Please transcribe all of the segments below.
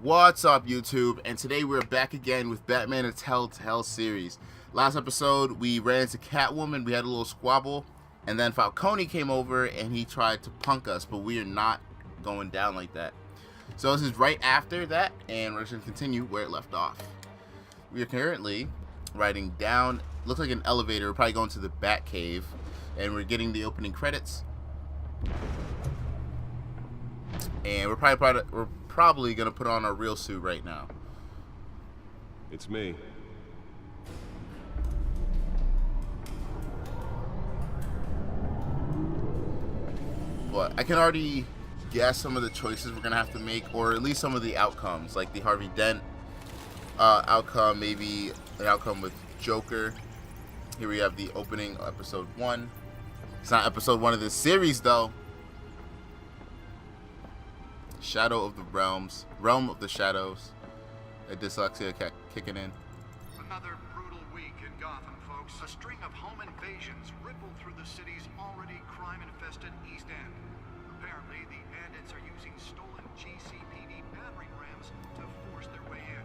What's up, YouTube? And today we're back again with Batman and Telltale series. Last episode we ran into Catwoman, we had a little squabble, and then Falcone came over and he tried to punk us, but we are not going down like that. So this is right after that, and we're just going to continue where it left off. We are currently riding down, looks like an elevator, we're probably going to the Batcave, and we're getting the opening credits. And we're probably gonna put on our real suit right now. It's me. But I can already guess some of the choices we're gonna have to make, or at least some of the outcomes, like the Harvey Dent outcome, maybe an outcome with Joker. Here we have the opening, episode 1. It's not episode 1 of this series though. Shadow of the Realms, Realm of the Shadows. Dyslexia kicking in. Another brutal week in Gotham, folks. A string of home invasions rippled through the city's already crime-infested East End. Apparently, the bandits are using stolen GCPD battering rams to force their way in,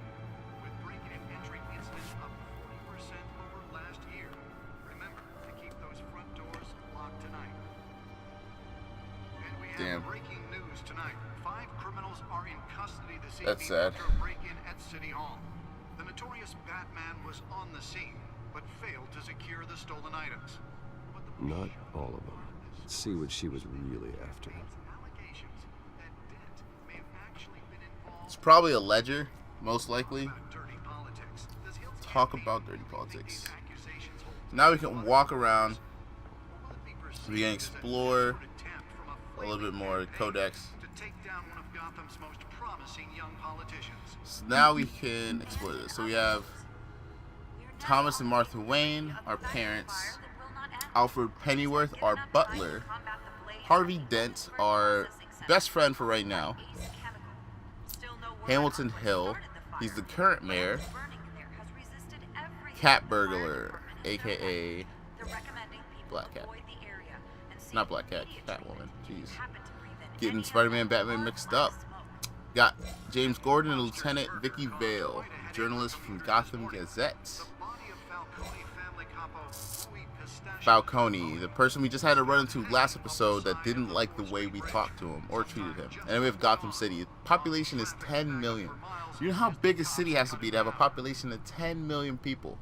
with break-in and entry incidents up 40% over last year. Remember to keep those front doors locked tonight. And we have breaking news tonight. 5 criminals are in custody this evening. That's sad. After a break-in at City Hall. The notorious Batman was on the scene, but failed to secure the stolen items. But the Not all of them. Let's see what she was really after. allegations that Dent may have actually been involved It's probably a ledger, most likely. in dirty politics. Does Hill's Talk campaign about dirty think politics. these accusations hold Now we can walk around. Will it be perceived We can as a explore desperate attempt from a little bit flailing more campaign codex. to take down one of Gotham's most promising young politicians? So now we can explore this. So we have Thomas and Martha Wayne, our parents. Alfred Pennyworth, our butler. Harvey Dent, our best friend for right now. Hamilton Hill, he's the current mayor. Cat Burglar, aka Black Cat. Not Black Cat, Catwoman. Jeez. Getting Spider-Man, Batman mixed up. Got James Gordon and Lieutenant Vicky Vale, journalist from Gotham Gazette. The body of Falcone family capo Louis Pistachio Falcone, the person we just had to run into last episode that didn't like the way we talked to him or treated him. And then we have Gotham City. Population is 10 million. You know how big a city has to be to have a population of 10 million people?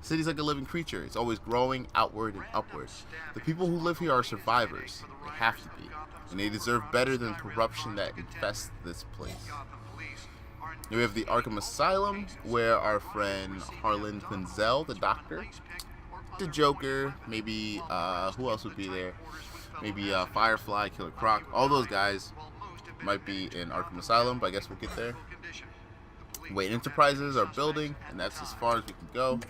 The city's like a living creature. It's always growing outward and upward. The people who live here are survivors. They have to be. And they deserve better than corruption that infests this place. Then we have the Arkham Asylum, where our friend Harlan Quinzel, the Doctor, the Joker, maybe, who else would be there? Maybe Firefly, Killer Croc, all those guys might be in Arkham Asylum, but I guess we'll get there. Wayne Enterprises are building, and that's as far as we can go.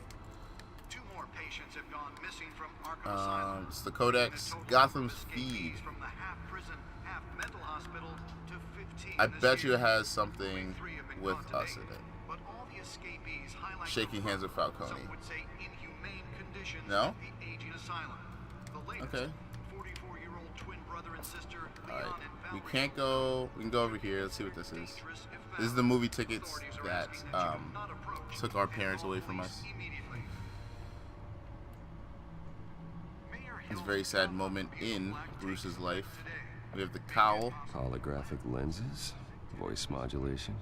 2 more patients have gone missing from Arkham Asylum. It's the Codex, Gotham's Feed. From the half-prison, half-mental hospital to 15 I this bet you year. it has something 23 have been with caught to us date. in it. But all the escapees highlight Shaking the hands with rough, Falcone. some would say inhumane conditions No? at the aging asylum. The latest, Okay. 44-year-old twin brother and sister Alright. Leon and We Valerie can't go. We can go over here. Let's see what this is. This is the movie tickets that took our parents away from us. It's a very sad moment in Bruce's life. We have the cowl. Holographic lenses, voice modulation.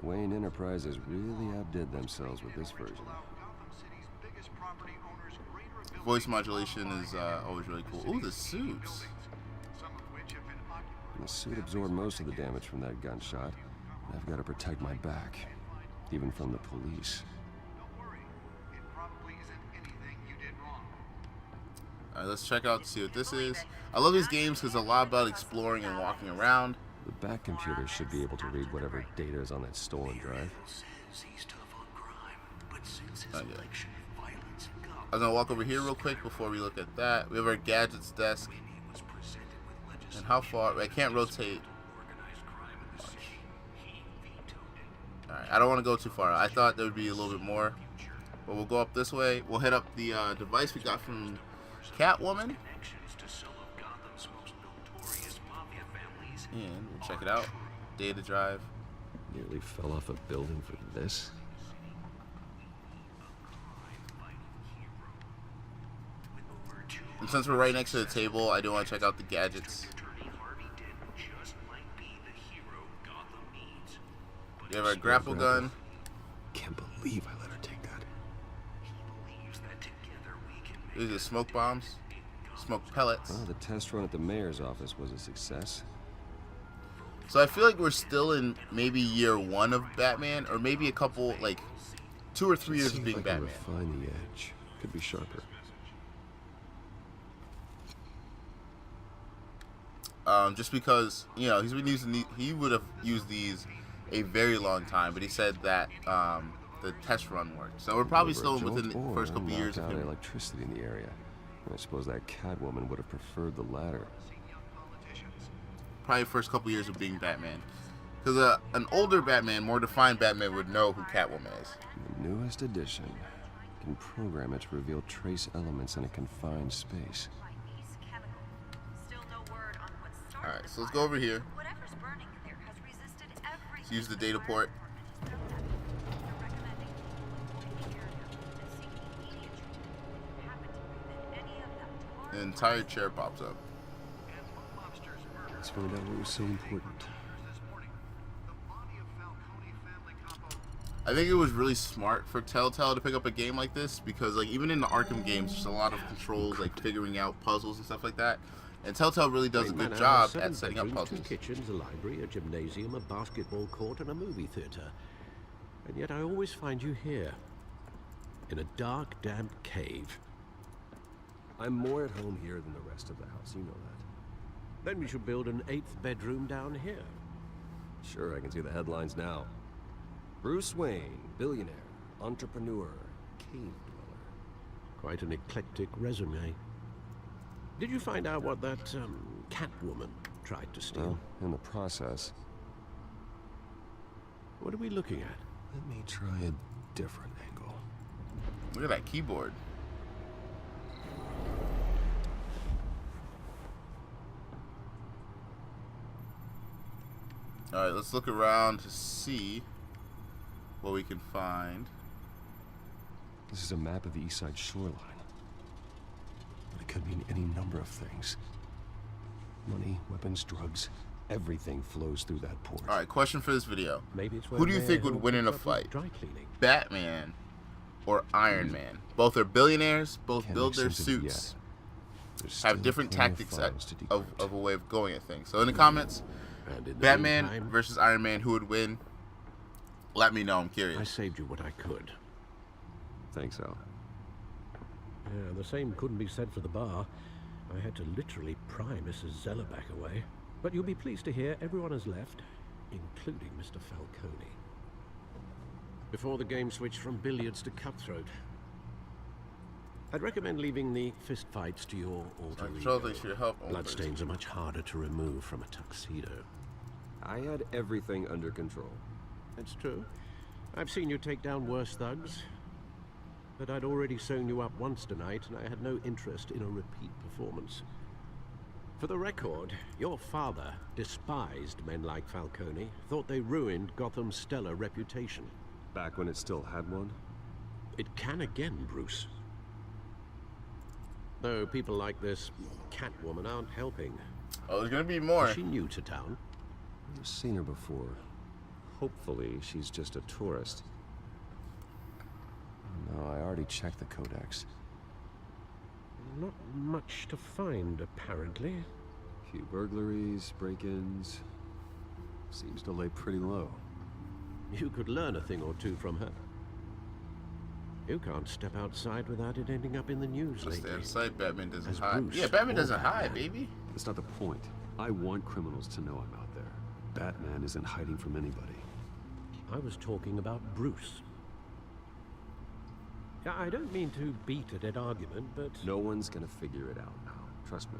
Wayne Enterprises really outdid themselves with this version. Voice modulation is always really cool. Ooh, the suits. The suit absorbed most of the damage from that gunshot. I've got to protect my back, even from the police. Alright, let's check out, see what this is. I love these games because it's a lot about exploring and walking around. The back computer should be able to read whatever data is on that stolen drive. Not yet. I'm gonna walk over here real quick before we look at that. We have our gadgets desk. And how far? I can't rotate. Alright, I don't want to go too far. I thought there would be a little bit more. But we'll go up this way. We'll hit up the device we got from Catwoman. And we'll check it out. Data drive. Nearly fell off a building for this? And since we're right next to the table, I do want to check out the gadgets. We have our grapple gun. Can't believe I let her take that. These are smoke bombs, smoke pellets. Well, the test run at the mayor's office was a success. So I feel like we're still in maybe year 1 of Batman, or maybe a couple, like 2 or 3 years of being Batman. Refine the edge. Could be sharper. Just because, you know, he's been using he would have used these a very long time, but he said that the test run worked. So we're probably still within the first couple years of him. Electricity in the area. I suppose that Catwoman would have preferred the latter. Probably first couple years of being Batman, because an older Batman, more defined Batman, would know who Catwoman is. The newest edition can program it to reveal trace elements in a confined space. Alright, so let's go over here. Let's use the data port. An entire chair pops up. Let's find out what was so important. I think it was really smart for Telltale to pick up a game like this, because like even in the Arkham games, there's a lot of controls, like figuring out puzzles and stuff like that. And Telltale really does a good job at setting up puzzles. 2 kitchens, a library, a gymnasium, a basketball court, and a movie theater. And yet I always find you here, in a dark, damp cave. I'm more at home here than the rest of the house, you know that. Then we should build an 8th bedroom down here. Sure, I can see the headlines now. Bruce Wayne, billionaire, entrepreneur, cave dweller. Quite an eclectic resume. Did you find out what that, Catwoman tried to steal? Well, in the process. What are we looking at? Let me try a different angle. Look at that keyboard. Alright, let's look around to see what we can find. This is a map of the East Side shoreline. But it could mean any number of things. Money, weapons, drugs, everything flows through that port. Alright, question for this video. Maybe it's Who do you think would win in a fight? Batman or Iron Man? Both are billionaires, both build their suits, have different tactics of a way of going at things. So in the comments, Batman versus Iron Man, who would win? Let me know, I'm curious. I saved you what I could. Thanks, Al. Yeah, the same couldn't be said for the bar. I had to literally pry Mrs. Zellerback away. But you'll be pleased to hear everyone has left, including Mr. Falcone. Before the game switched from billiards to cutthroat. I'd recommend leaving the fistfights to your alter ego. Bloodstains are much harder to remove from a tuxedo. I had everything under control. That's true. I've seen you take down worse thugs. But I'd already sewn you up once tonight, and I had no interest in a repeat performance. For the record, your father despised men like Falcone, thought they ruined Gotham's stellar reputation. Back when it still had one? It can again, Bruce. Though people like this Catwoman aren't helping. Oh, there's gonna be more. Is she new to town? I've seen her before. Hopefully, she's just a tourist. No, I already checked the codex. Not much to find, apparently. Few burglaries, break-ins. Seems to lay pretty low. You could learn a thing or two from her. You can't step outside without it ending up in the news lately. Stay outside, Batman doesn't As hide. Bruce Yeah, Batman or doesn't hide, Batman. baby. That's not the point. I want criminals to know I'm out there. Batman isn't hiding from anybody. I was talking about Bruce. I don't mean to beat a dead argument, but... No one's gonna figure it out now. Trust me.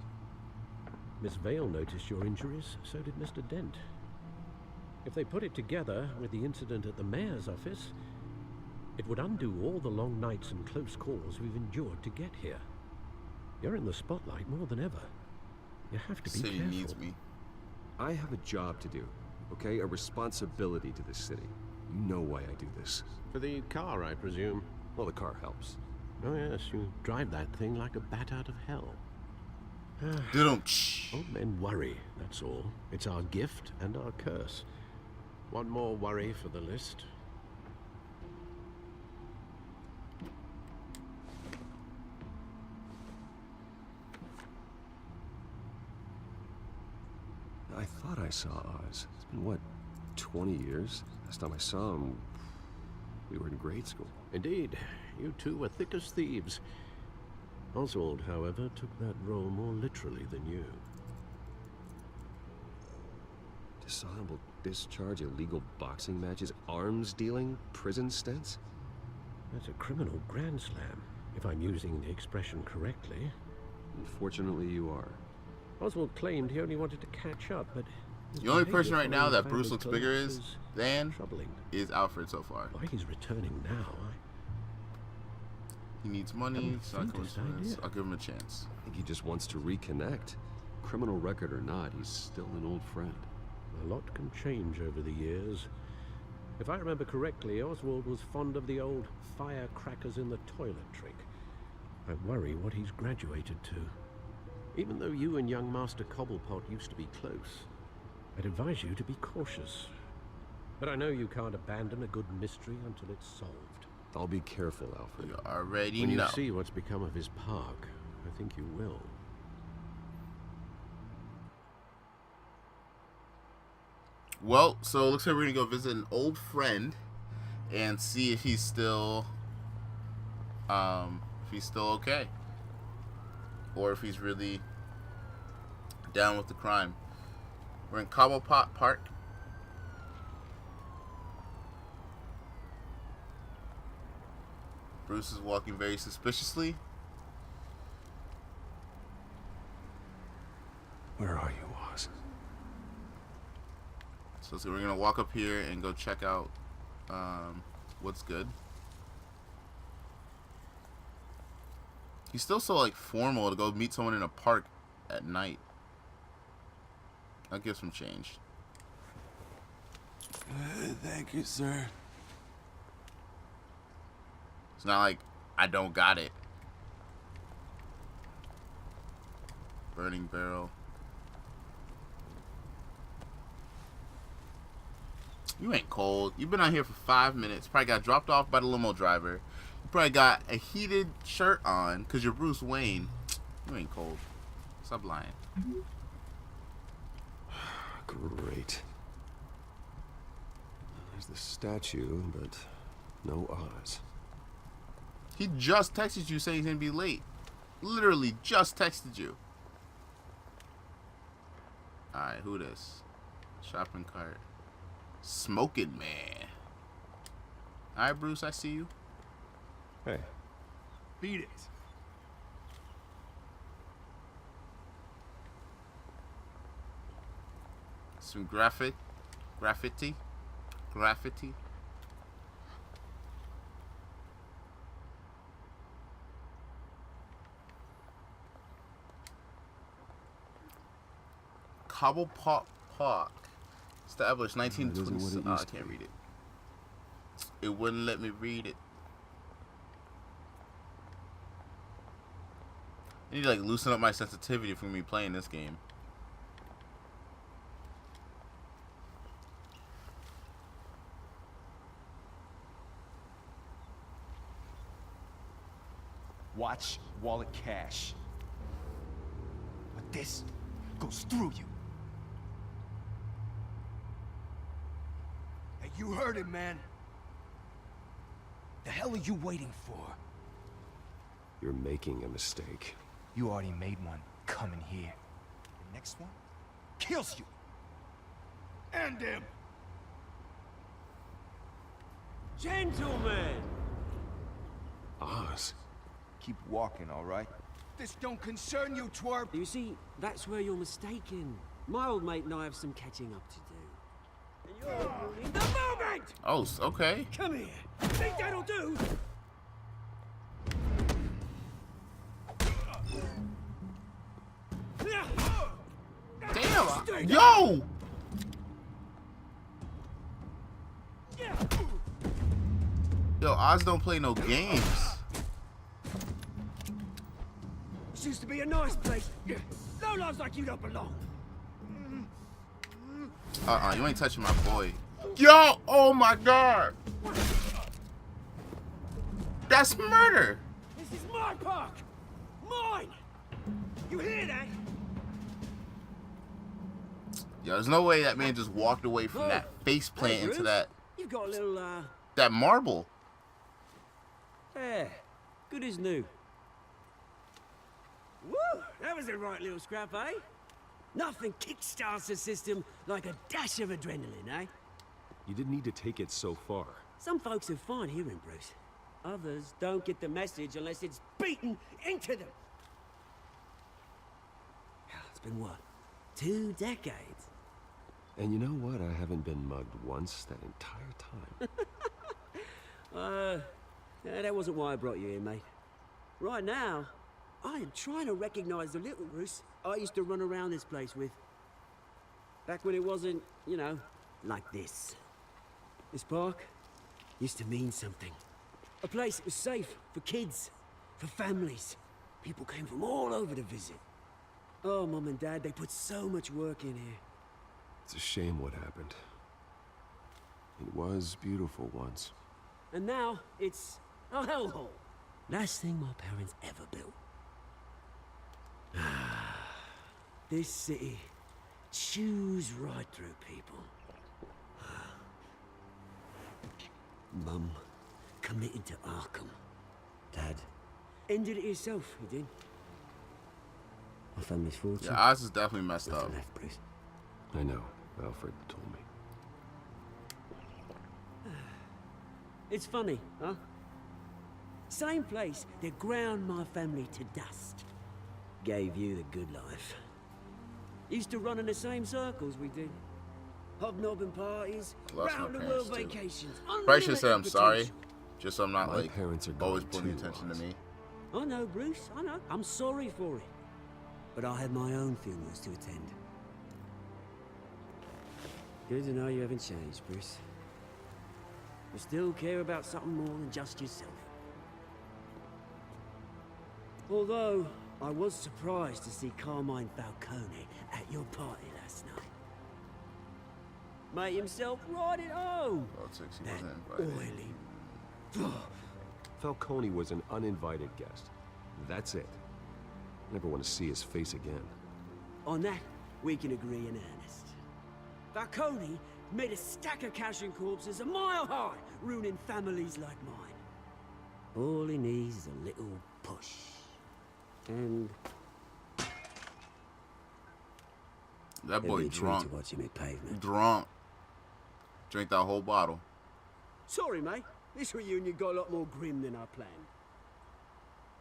Miss Vale noticed your injuries, so did Mr. Dent. If they put it together with the incident at the mayor's office, it would undo all the long nights and close calls we've endured to get here. You're in the spotlight more than ever. You have to be City careful. needs me. I have a job to do. okay? A responsibility to this city. You know why I do this. For the car, I presume. Well, the car helps. Oh yes, you drive that thing like a bat out of hell. Old men worry, that's all. It's our gift and our curse. One more worry for the list. I thought I saw Oz. It's been, what, 20 years? Last time I saw him, we were in grade school. Indeed, you two were thick as thieves. Oswald, however, took that role more literally than you. Dishonorable discharge, illegal boxing matches, arms dealing, prison stints? That's a criminal grand slam, if I'm using the expression correctly. Unfortunately, you are. Oswald claimed he only wanted to catch up, but... The only person right now that Bruce looks bigger than troubling. is Alfred so far. Why he's returning now, He needs money, so I'll give him a chance. I think he just wants to reconnect. Criminal record or not, he's still an old friend. A lot can change over the years. If I remember correctly, Oswald was fond of the old firecrackers in the toilet trick. I worry what he's graduated to. Even though you and young Master Cobblepot used to be close, I'd advise you to be cautious. But I know you can't abandon a good mystery until it's solved. I'll be careful, Alfred. You already When know. you see what's become of his park, I think you will. Well, so it looks like we're gonna go visit an old friend and see if he's still okay, or if he's really down with the crime. We're in Cobblepot Park. Bruce is walking very suspiciously. Where are you, Oz? So we're gonna walk up here and go check out what's good. He's still so like formal to go meet someone in a park at night. I'll give some change. Thank you, sir. It's not like I don't got it. Burning barrel. You ain't cold. You've been out here for 5 minutes. Probably got dropped off by the limo driver. You probably got a heated shirt on because you're Bruce Wayne. You ain't cold. Stop lying. Great. There's the statue, but no Oz. He just texted you saying he's gonna be late. Literally just texted you. Alright, who this? Shopping cart. Smoking man. Alright, Bruce, I see you. Hey. Beat it. Some graffiti. Cobblepot Park. Established 1920. I can't read it. It wouldn't let me read it. I need to like loosen up my sensitivity from me playing this game. Watch wallet cash. But this goes through you. Hey, you heard it, man. The hell are you waiting for? You're making a mistake. You already made one coming here. The next one kills you. And him. Gentlemen! Oz. Keep walking, all right? This don't concern you, twerp. You see, that's where you're mistaken. My old mate and I have some catching up to do. And you're ruining the moment! Oh, okay. Come here. Think that'll do? Damn. Yo! Yo, Oz don't play no games. This used to be a nice place. No lives like you don't belong. You ain't touching my boy. Yo, oh my god. That's murder. This is my park. Mine. You hear that? Yo, there's no way that man just walked away from that face plant Hey, into Bruce. that You've got a little, that marble. Yeah, good as new. Woo! That was a right little scrap, eh? Nothing kickstarts the system like a dash of adrenaline, eh? You didn't need to take it so far. Some folks are fine hearing, Bruce. Others don't get the message unless it's beaten into them. It's been what? 2 decades? And you know what? I haven't been mugged once that entire time. Yeah, that wasn't why I brought you here, mate. Right now, I am trying to recognize the little Bruce I used to run around this place with. Back when it wasn't, you know, like this. This park used to mean something. A place that was safe for kids, for families. People came from all over to visit. Oh, Mum and Dad, they put so much work in here. It's a shame what happened. It was beautiful once. And now, it's a hellhole. Last thing my parents ever built. This city chews right through people. Mum committed to Arkham. Dad ended it himself, he did. My family's fortune. Yeah, Oz is definitely messed Nothing up. left, Bruce. I know. Alfred told me. It's funny, huh? Same place that ground my family to dust. Gave you the good life. Used to run in the same circles we did. Hobnobbing parties, Lost my round the parents, world too. vacations. Probably should have said I'm unlimited sorry, potential. just so I'm not My like parents are always gone putting too, attention to Oz. me. I know, Bruce, I know. I'm sorry for it. But I had my own funerals to attend. Good to know you haven't changed, Bruce. You still care about something more than just yourself. Although, I was surprised to see Carmine Falcone at your party last night. Made himself right at home. Politics, he That wasn't invited. oily... Falcone was an uninvited guest. That's it. Never want to see his face again. On that, we can agree in earnest. Falcone made a stack of cash and corpses a mile high, ruining families like mine. All he needs is a little push. And That it'd boy be a treat drunk. to watch him hit pavement. Drunk. Drank that whole bottle. Sorry, mate. This reunion got a lot more grim than I planned.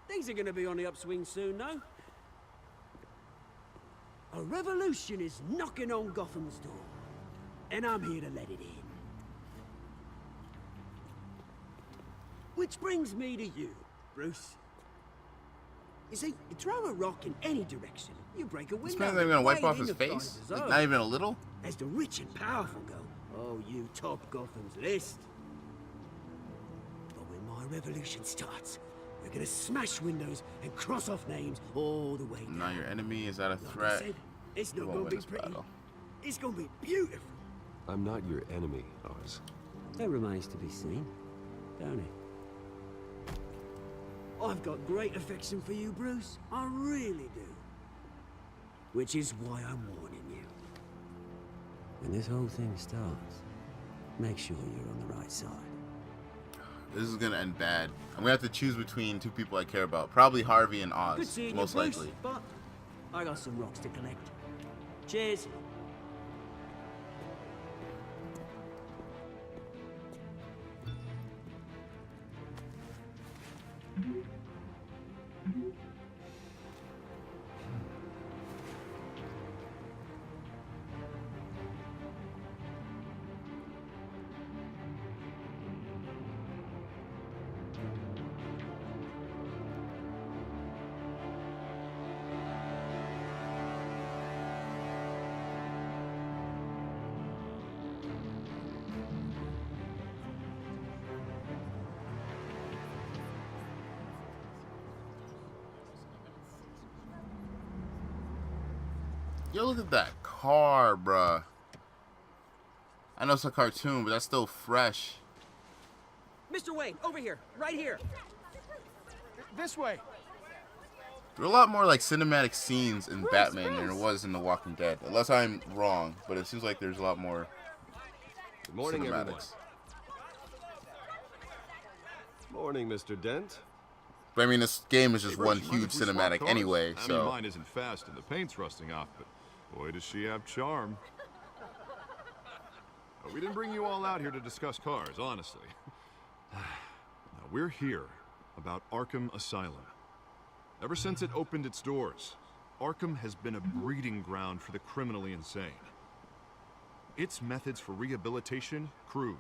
Things are gonna be on the upswing soon, though. A revolution is knocking on Gotham's door. And I'm here to let it in. Which brings me to you, Bruce. You see, you throw a rock in any direction, you break a window. This man's not even gonna wipe right off his in the face? front of Like, his not own. even a little? As the rich and powerful go, oh, you top Gotham's list. But when my revolution starts, we're gonna smash windows and cross off names all the way down. Now your enemy is at a Like I threat. said, it's You not won't gonna win be this pretty. battle. It's gonna be beautiful. I'm not your enemy, Oz. That remains to be seen, don't it? I've got great affection for you, Bruce. I really do. Which is why I'm warning you. When this whole thing starts, make sure you're on the right side. This is gonna end bad. I'm gonna have to choose between two people I care about. Probably Harvey and Good Oz, seeing most you, Bruce, likely. but I got some rocks to collect. Cheers. Yo, look at that car, bruh. I know it's a cartoon, but that's still fresh. Mr. Wayne, over here, right here. This way. There are a lot more like cinematic scenes in Batman than there was in The Walking Dead. Unless I'm wrong, but it seems like there's a lot more Good morning, everyone. cinematics. Morning, Mr. Dent. But I mean, this game is just Hey, one Bruce, you mind huge if we swap cinematic cars? anyway, I mean, so. mine isn't fast and the paint's rusting off, but boy, does she have charm. We didn't bring you all out here to discuss cars, honestly. Now, we're here about Arkham Asylum. Ever since it opened its doors, Arkham has been a breeding ground for the criminally insane. Its methods for rehabilitation, crude.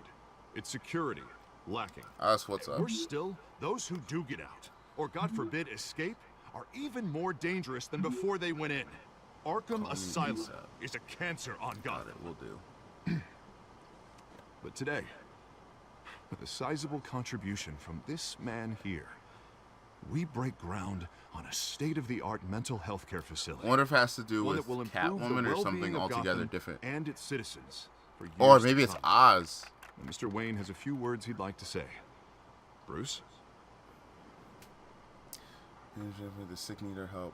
Its security, lacking. That's what's up. Worse still, those who do get out, or God forbid escape, are even more dangerous than before they went in. Arkham Asylum is a cancer on Gotham. Will do. But today, with a sizable contribution from this man here, we break ground on a state-of-the-art mental health care facility. I wonder if it has to do One with that will improve the Catwoman or well-being something of altogether Gotham different. and its citizens for years Or to maybe it's come. Oz. And Mr. Wayne has a few words he'd like to say. Bruce? If the sick need our help,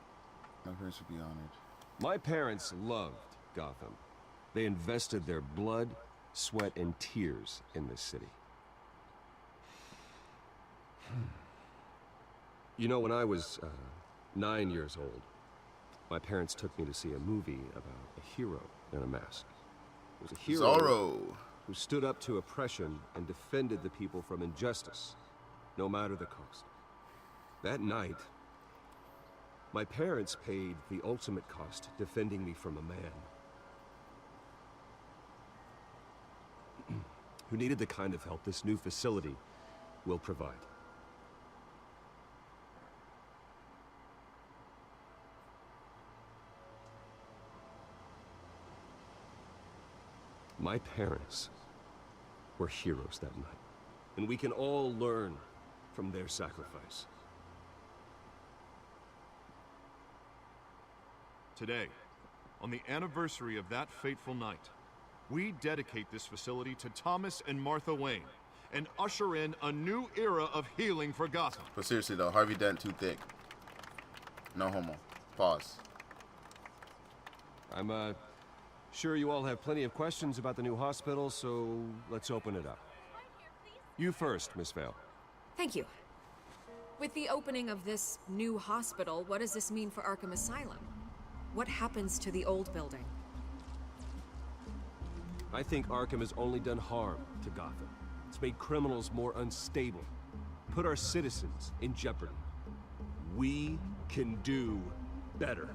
my parents would be honored. My parents loved Gotham. They invested their blood, sweat, and tears in this city. You know, when I was 9 years old, my parents took me to see a movie about a hero in a mask. It was a hero Zorro. who stood up to oppression and defended the people from injustice, no matter the cost. That night, my parents paid the ultimate cost defending me from a man who needed the kind of help this new facility will provide. My parents were heroes that night, and we can all learn from their sacrifice. Today, on the anniversary of that fateful night, we dedicate this facility to Thomas and Martha Wayne and usher in a new era of healing for Gotham. But seriously though, Harvey Dent too thick. No homo. Pause. I'm sure you all have plenty of questions about the new hospital, so let's open it up. You first, Miss Vale. Thank you. With the opening of this new hospital, what does this mean for Arkham Asylum? What happens to the old building? I think Arkham has only done harm to Gotham. It's made criminals more unstable, put our citizens in jeopardy. We can do better.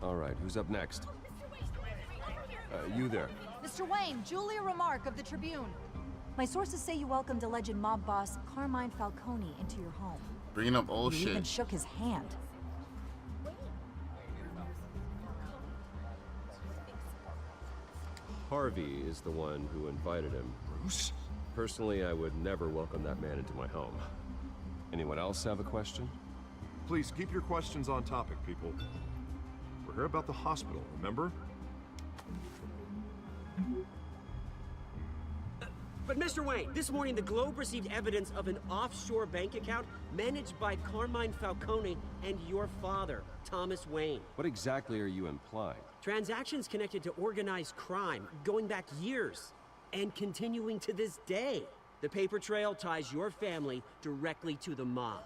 All right, who's up next? You there. Mr. Wayne, Julia Remark of the Tribune. My sources say you welcomed alleged mob boss Carmine Falcone into your home. Bringing up old You even shit. shook his hand. Harvey is the one who invited him. Bruce? Personally, I would never welcome that man into my home. Anyone else have a question? Please keep your questions on topic, people. We're here about the hospital, remember? But Mr. Wayne, this morning the Globe received evidence of an offshore bank account managed by Carmine Falcone and your father, Thomas Wayne. What exactly are you implying? Transactions connected to organized crime going back years and continuing to this day. The paper trail ties your family directly to the mob.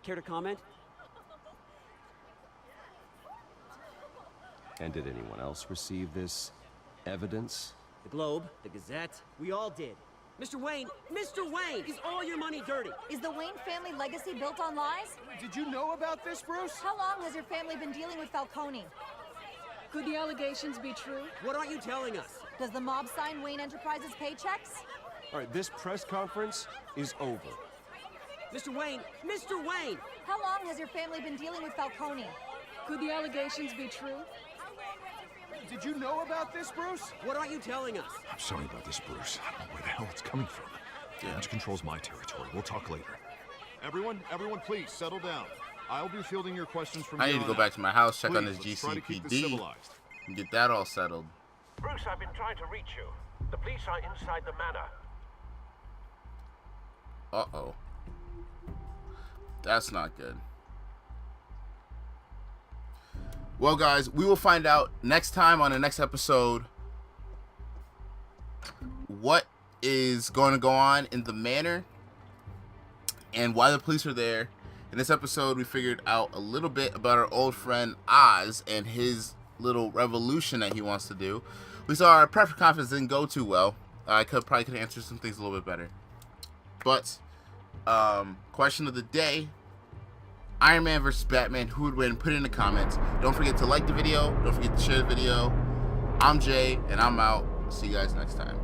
Care to comment? And did anyone else receive this evidence? The Globe, the Gazette, we all did. Mr. Wayne, is all your money dirty? Is the Wayne family legacy built on lies? Did you know about this, Bruce? How long has your family been dealing with Falcone? Could the allegations be true? What aren't you telling us? Does the mob sign Wayne Enterprises paychecks? All right, this press conference is over. Mr. Wayne! How long has your family been dealing with Falcone? Could the allegations be true? Did you know about this, Bruce? What aren't you telling us? I'm sorry about this, Bruce. I don't know where the hell it's coming from. Damage controls my territory. We'll talk later. Everyone, please settle down. I'll be fielding your questions from I here need to go on back out. to my house, check on Please, this let's try to keep this GCPD, civilized. and get that all settled. Bruce, I've been trying to reach you. The police are inside the manor. Uh-oh. That's not good. Well, guys, we will find out next time on the next episode what is going to go on in the manor and why the police are there. In this episode, we figured out a little bit about our old friend Oz and his little revolution that he wants to do. We saw our press conference didn't go too well. I probably could answer some things a little bit better. But, question of the day, Iron Man versus Batman, who would win? Put it in the comments. Don't forget to like the video. Don't forget to share the video. I'm Jay, and I'm out. See you guys next time.